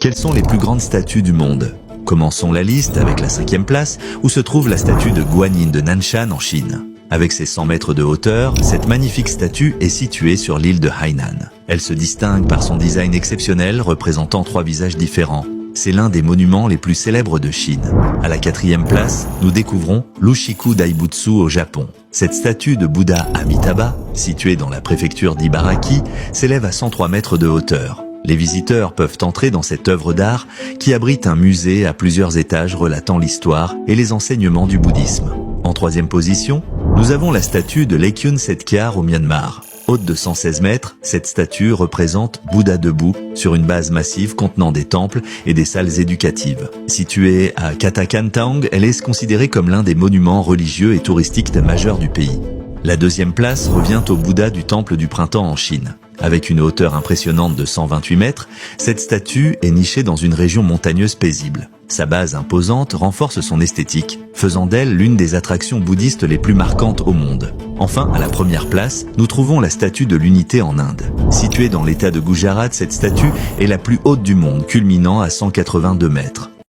Quelles sont les plus grandes statues du monde? Commençons la liste avec la 5e place, où se trouve la statue de Guanyin de Nanshan en Chine. Avec ses 100 mètres de hauteur, cette magnifique statue est située sur l'île de Hainan. Elle se distingue par son design exceptionnel représentant 3 visages différents. C'est l'un des monuments les plus célèbres de Chine. À la 4e place, nous découvrons l'Ushiku Daibutsu au Japon. Cette statue de Bouddha Amitabha, située dans la préfecture d'Ibaraki, s'élève à 103 mètres de hauteur. Les visiteurs peuvent entrer dans cette œuvre d'art qui abrite un musée à plusieurs étages relatant l'histoire et les enseignements du bouddhisme. En 3e position, nous avons la statue de Laikyun Setkyar au Myanmar. Haute de 116 mètres, cette statue représente Bouddha debout sur une base massive contenant des temples et des salles éducatives. Située à Katakanthaung, elle est considérée comme l'un des monuments religieux et touristiques majeurs du pays. La 2e place revient au Bouddha du Temple du Printemps en Chine. Avec une hauteur impressionnante de 128 mètres, cette statue est nichée dans une région montagneuse paisible. Sa base imposante renforce son esthétique, faisant d'elle l'une des attractions bouddhistes les plus marquantes au monde. Enfin, à la 1re place, nous trouvons la statue de l'Unité en Inde. Située dans l'état de Gujarat, cette statue est la plus haute du monde, culminant à 182 mètres.